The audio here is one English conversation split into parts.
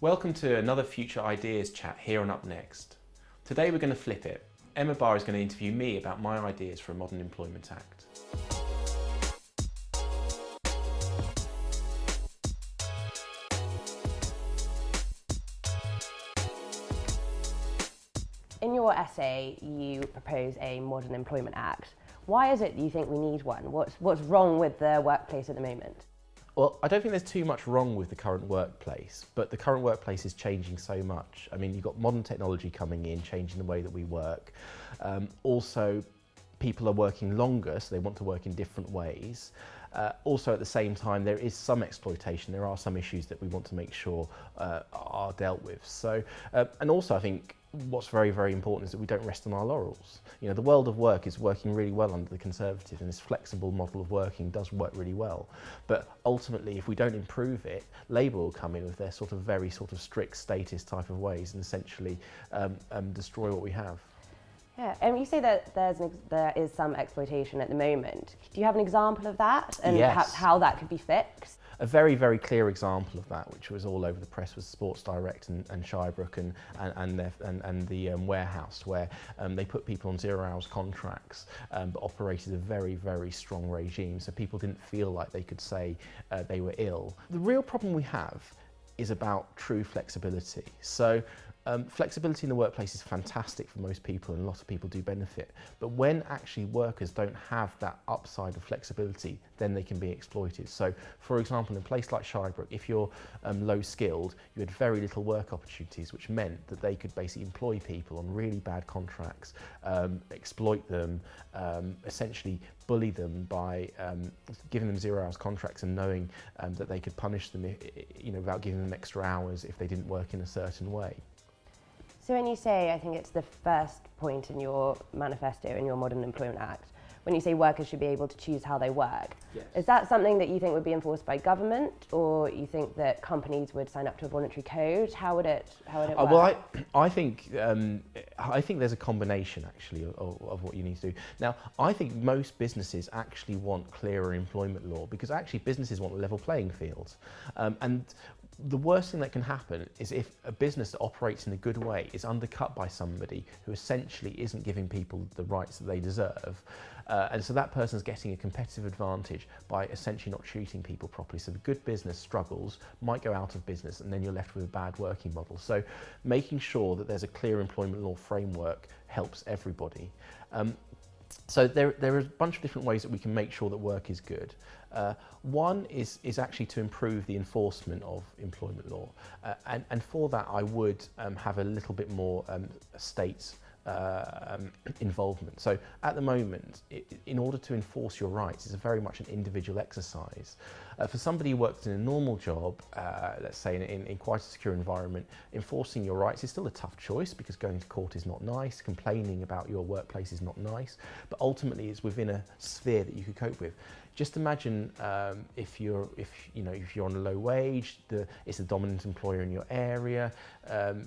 Welcome to another Future Ideas chat here on UpNext. Today we're going to flip it. Emma Barr is going to interview me about my ideas for a modern employment act. In your essay, you propose a modern employment act. Why is it you think we need one? What's wrong with the workplace at the moment? Well, I don't think there's too much wrong with the current workplace, but the current workplace is changing so much. I mean, you've got modern technology coming in, changing the way that we work. Also, people are working longer, so they want to work in different ways. Also, at the same time, there is some exploitation. There are some issues that we want to make sure are dealt with. So, and also, I think what's very, very important is that we don't rest on our laurels. You know, the world of work is working really well under the Conservatives, and this flexible model of working does work really well. But ultimately, if we don't improve it, Labour will come in with their very strict statist type of ways and essentially destroy what we have. Yeah, and you say that there is some exploitation at the moment. Do you have an example of that and Yes. how that could be fixed? A very, very clear example of that, which was all over the press, was Sports Direct and Shirebrook and the warehouse, where they put people on 0 hours contracts, but operated a very, very strong regime, so people didn't feel like they could say they were ill. The real problem we have is about true flexibility. So flexibility in the workplace is fantastic for most people, and a lot of people do benefit. But when actually workers don't have that upside of flexibility, then they can be exploited. So, for example, in a place like Shirebrook, if you're low skilled, you had very little work opportunities, which meant that they could basically employ people on really bad contracts, exploit them, essentially bully them by giving them 0 hours contracts and knowing that they could punish them, without giving them extra hours if they didn't work in a certain way. So when you say, I think it's the first point in your manifesto, in your Modern Employment Act, when you say workers should be able to choose how they work, Yes. Is that something that you think would be enforced by government, or you think that companies would sign up to a voluntary code? How would it work? Well, I think there's a combination actually of what you need to do. Now, I think most businesses actually want clearer employment law, because actually businesses want a level playing field, and the worst thing that can happen is if a business that operates in a good way is undercut by somebody who essentially isn't giving people the rights that they deserve. And so that person's getting a competitive advantage by essentially not treating people properly. So the good business struggles, might go out of business, and then you're left with a bad working model. So making sure that there's a clear employment law framework helps everybody. So there are a bunch of different ways that we can make sure that work is good. One is actually to improve the enforcement of employment law. And for that, I would have a little bit more state involvement. So at the moment, in order to enforce your rights, it's very much an individual exercise. For somebody who works in a normal job, let's say in quite a secure environment, enforcing your rights is still a tough choice, because going to court is not nice, complaining about your workplace is not nice, but ultimately it's within a sphere that you could cope with. Just imagine if you're on a low wage, it's the dominant employer in your area,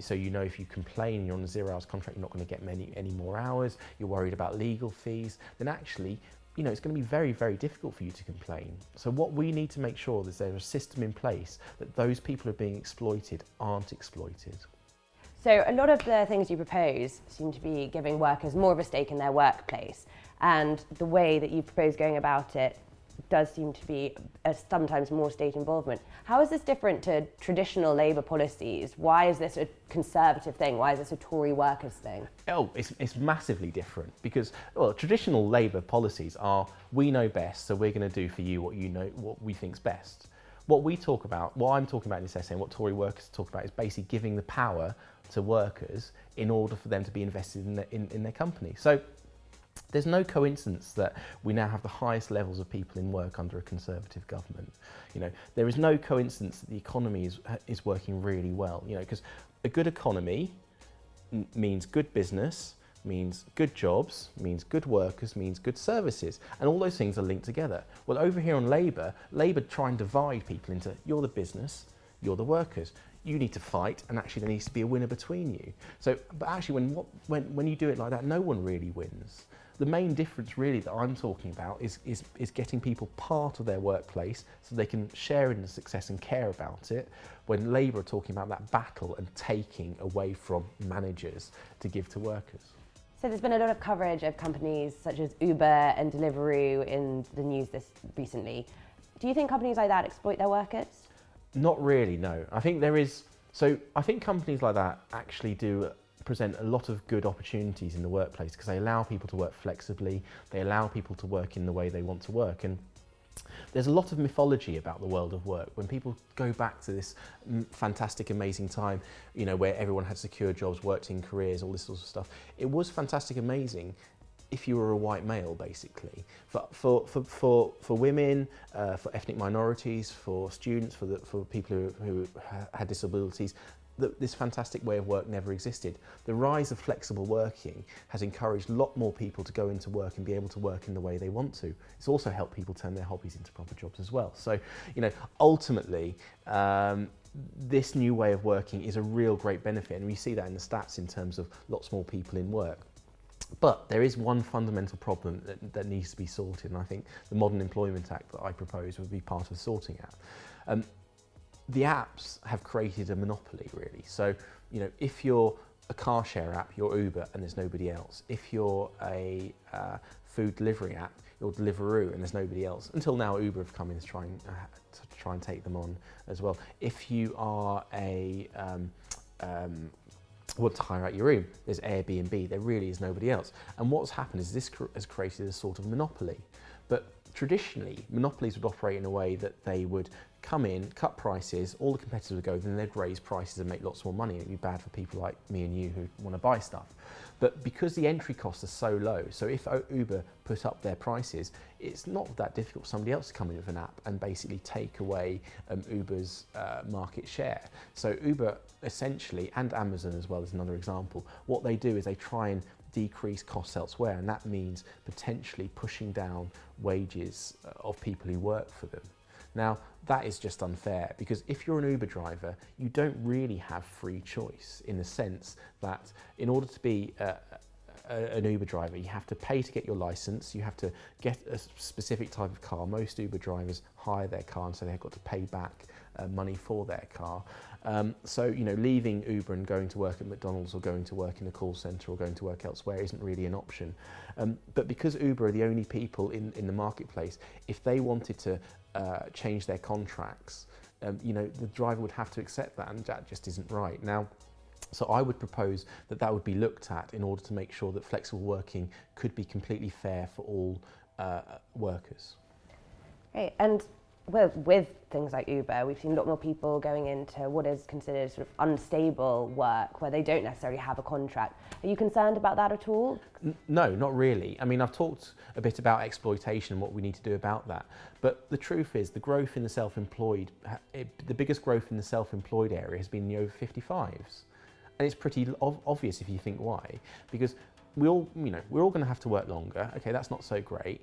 so if you complain, you're on a 0 hours contract, you're not going to get any more hours, you're worried about legal fees, then actually it's going to be very, very difficult for you to complain. So what we need to make sure is there's a system in place that those people who are being exploited aren't exploited. So a lot of the things you propose seem to be giving workers more of a stake in their workplace, and the way that you propose going about it does seem to be sometimes more state involvement. How is this different to traditional Labour policies? Why is this a Conservative thing? Why is this a Tory workers thing? Oh, it's massively different, because traditional Labour policies are, we know best, so we're going to do for you what we think's best. What I'm talking about in this essay, and what Tory workers talk about, is basically giving the power to workers in order for them to be invested in their company. So there's no coincidence that we now have the highest levels of people in work under a Conservative government. There is no coincidence that the economy is working really well. Because a good economy means good business, means good jobs, means good workers, means good services, and all those things are linked together. Well, over here on Labour try and divide people into, you're the business, you're the workers. You need to fight, and actually there needs to be a winner between you. So, but actually when you do it like that, no one really wins. the main difference really that I'm talking about is getting people part of their workplace so they can share in the success and care about it, when Labour are talking about that battle and taking away from managers to give to workers. So there's been a lot of coverage of companies such as Uber and Deliveroo in the news recently. Do you think companies like that exploit their workers? Not really, no. I think there is. So I think companies like that actually do present a lot of good opportunities in the workplace because they allow people to work flexibly, they allow people to work in the way they want to work. And there's a lot of mythology about the world of work. When people go back to this fantastic, amazing time, you know, where everyone had secure jobs, worked in careers, all this sort of stuff, it was fantastic, amazing if you were a white male, basically. For women, for ethnic minorities, for students, for people who had disabilities, this fantastic way of work never existed. The rise of flexible working has encouraged a lot more people to go into work and be able to work in the way they want to. It's also helped people turn their hobbies into proper jobs as well. So, you know, ultimately, this new way of working is a real great benefit, and we see that in the stats in terms of lots more people in work. But there is one fundamental problem that needs to be sorted, and I think the Modern Employment Act that I propose would be part of sorting out. The apps have created a monopoly, really. So, you know, if you're a car share app, you're Uber and there's nobody else. If you're a food delivery app, you're Deliveroo and there's nobody else. Until now, Uber have come in to try and take them on as well. If you are want to hire out your room, there's Airbnb, there really is nobody else. And what's happened is this has created a sort of monopoly. But traditionally, monopolies would operate in a way that they would come in, cut prices, all the competitors would go, then they'd raise prices and make lots more money. It'd be bad for people like me and you who want to buy stuff. But because the entry costs are so low, so if Uber put up their prices, it's not that difficult for somebody else to come in with an app and basically take away Uber's market share. So Uber essentially, and Amazon as well as another example, what they do is they try and decrease costs elsewhere, and that means potentially pushing down wages of people who work for them. Now, that is just unfair, because if you're an Uber driver, you don't really have free choice, in the sense that in order to be an Uber driver, you have to pay to get your license, you have to get a specific type of car. Most Uber drivers hire their car, and so they've got to pay back money for their car. So, you know, leaving Uber and going to work at McDonald's or going to work in a call centre or going to work elsewhere isn't really an option. But because Uber are the only people in the marketplace, if they wanted to change their contracts, you know, the driver would have to accept that, and that just isn't right. Now, so I would propose that that would be looked at in order to make sure that flexible working could be completely fair for all workers. Right, and with things like Uber, we've seen a lot more people going into what is considered sort of unstable work, where they don't necessarily have a contract. Are you concerned about that at all? No, not really. I mean, I've talked a bit about exploitation and what we need to do about that. But the truth is, the growth in the self-employed, the biggest growth in the self-employed area has been the over 55s. And it's pretty obvious if you think why. Because we're all going to have to work longer. Okay, that's not so great.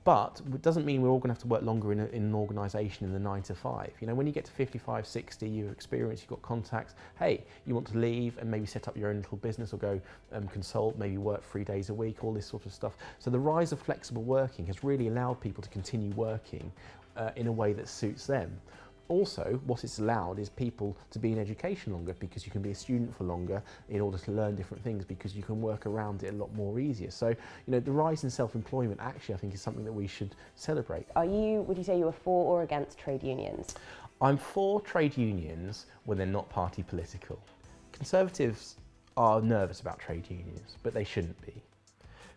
But it doesn't mean we're all going to have to work longer in an organisation in the 9 to 5. You know, when you get to 55, 60, you've experienced, you've got contacts, hey, you want to leave and maybe set up your own little business or go consult, maybe work 3 days a week, all this sort of stuff. So the rise of flexible working has really allowed people to continue working in a way that suits them. Also, what it's allowed is people to be in education longer, because you can be a student for longer in order to learn different things, because you can work around it a lot more easier. So, you know, the rise in self-employment actually, I think, is something that we should celebrate. Would you say you are for or against trade unions? I'm for trade unions when they're not party political. Conservatives are nervous about trade unions, but they shouldn't be,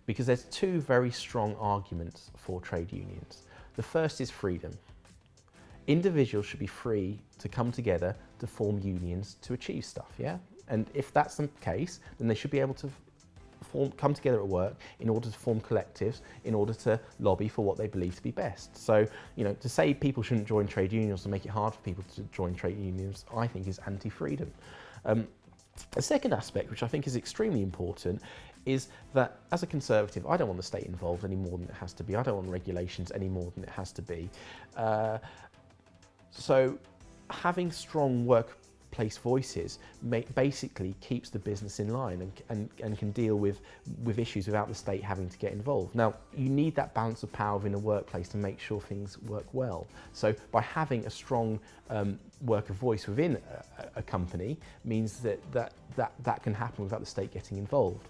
because there's two very strong arguments for trade unions. The first is freedom. Individuals should be free to come together to form unions to achieve stuff, yeah? And if that's the case, then they should be able to come together at work in order to form collectives, in order to lobby for what they believe to be best. So, you know, to say people shouldn't join trade unions or make it hard for people to join trade unions, I think is anti-freedom. A second aspect, which I think is extremely important, is that as a Conservative, I don't want the state involved any more than it has to be. I don't want regulations any more than it has to be. So having strong workplace voices basically keeps the business in line and can deal with issues without the state having to get involved. Now, you need that balance of power within a workplace to make sure things work well. So by having a strong worker voice within a company means that can happen without the state getting involved.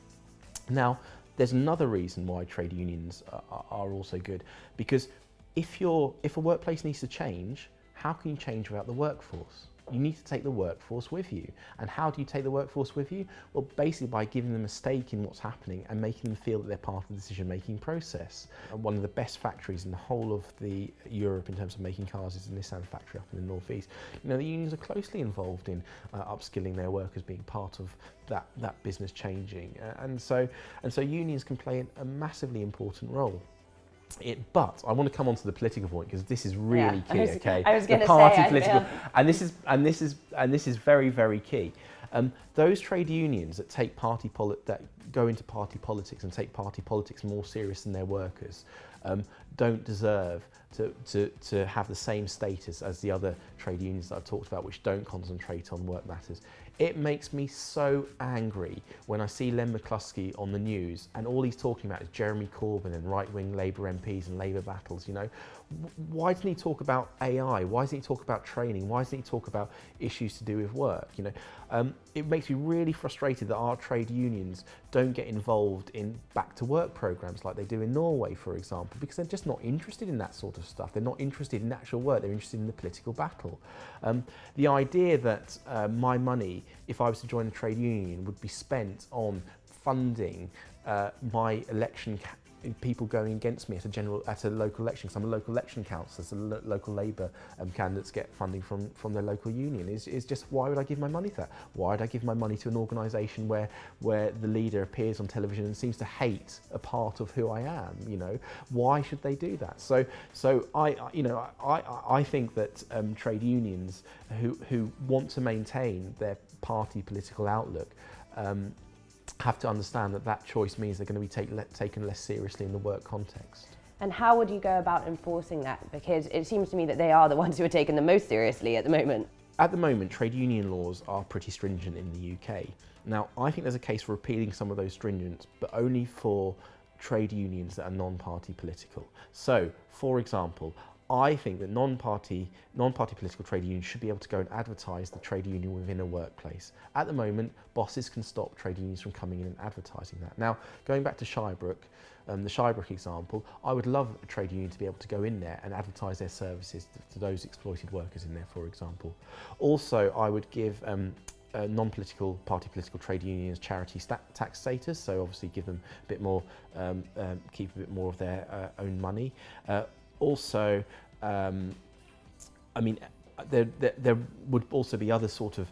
Now, there's another reason why trade unions are also good, because if a workplace needs to change, how can you change without the workforce? You need to take the workforce with you. And how do you take the workforce with you? Well, basically by giving them a stake in what's happening and making them feel that they're part of the decision-making process. And one of the best factories in the whole of Europe in terms of making cars is the Nissan factory up in the northeast. You know, the unions are closely involved in upskilling their workers, being part of that business changing. And so unions can play a massively important role. But I want to come on to the political point, because this is really key. I was going to say, and this is very, very key. Those trade unions that take that go into party politics and take party politics more serious than their workers don't deserve to have the same status as the other trade unions that I've talked about, which don't concentrate on work matters. It makes me so angry when I see Len McCluskey on the news and all he's talking about is Jeremy Corbyn and right-wing Labour MPs and Labour battles, you know. Why doesn't he talk about AI? Why doesn't he talk about training? Why doesn't he talk about issues to do with work, you know? It makes me really frustrated that our trade unions don't get involved in back-to-work programmes like they do in Norway, for example, because they're just not interested in that sort of stuff. They're not interested in actual work, they're interested in the political battle. The idea that my money, if I was to join a trade union, would be spent on funding my election people going against me at a local election, because I'm a local election councillor, so local Labour candidates get funding from their local union, is just, why would I give my money to that? Why would I give my money to an organisation where the leader appears on television and seems to hate a part of who I am? You know, why should they do that? So I think that trade unions who want to maintain their party political outlook have to understand that choice means they're going to be taken less seriously in the work context. And how would you go about enforcing that? Because it seems to me that they are the ones who are taken the most seriously at the moment. At the moment, trade union laws are pretty stringent in the UK. Now, I think there's a case for repealing some of those stringents, but only for trade unions that are non-party political. So, for example, I think that non-party political trade unions should be able to go and advertise the trade union within a workplace. At the moment, bosses can stop trade unions from coming in and advertising that. Now, going back to Shirebrook, the Shirebrook example, I would love a trade union to be able to go in there and advertise their services to those exploited workers in there, for example. Also, I would give non-political political trade unions charity tax status, so obviously give them a bit more, keep a bit more of their own money. Also, I mean, there would also be other sort of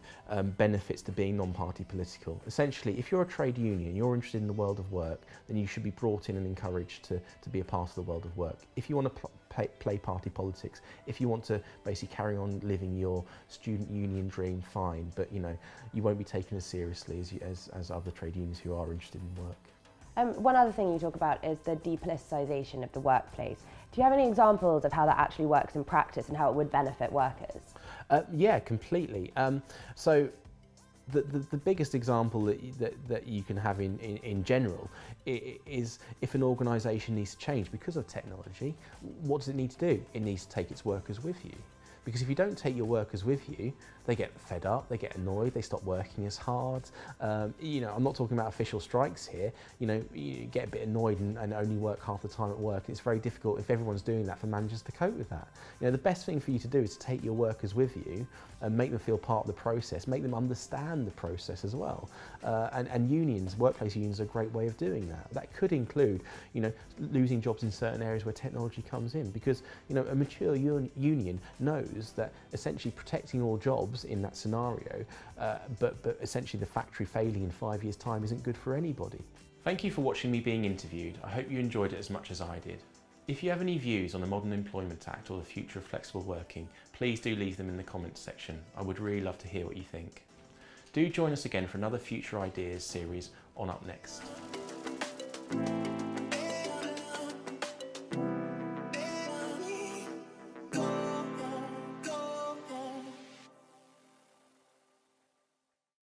benefits to being non-party political. Essentially, if you're a trade union, you're interested in the world of work, then you should be brought in and encouraged to be a part of the world of work. If you want to play party politics, if you want to basically carry on living your student union dream, fine, but you know, you won't be taken as seriously as other trade unions who are interested in work. One other thing you talk about is the depoliticisation of the workplace. Do you have any examples of how that actually works in practice and how it would benefit workers? Yeah, completely. So the biggest example that you can have in general is if an organisation needs to change because of technology, what does it need to do? It needs to take its workers with you. Because if you don't take your workers with you, they get fed up, they get annoyed, they stop working as hard. You know, I'm not talking about official strikes here. You know, you get a bit annoyed and only work half the time at work. And it's very difficult if everyone's doing that for managers to cope with that. You know, the best thing for you to do is to take your workers with you and make them feel part of the process, make them understand the process as well. And unions, workplace unions, are a great way of doing that. That could include, you know, losing jobs in certain areas where technology comes in, because, you know, a mature union knows that essentially protecting all jobs in that scenario, but essentially the factory failing in 5 years' time isn't good for anybody. Thank you for watching me being interviewed. I hope you enjoyed it as much as I did. If you have any views on the Modern Employment Act or the future of flexible working, please do leave them in the comments section. I would really love to hear what you think. Do join us again for another Future Ideas series on UpNext.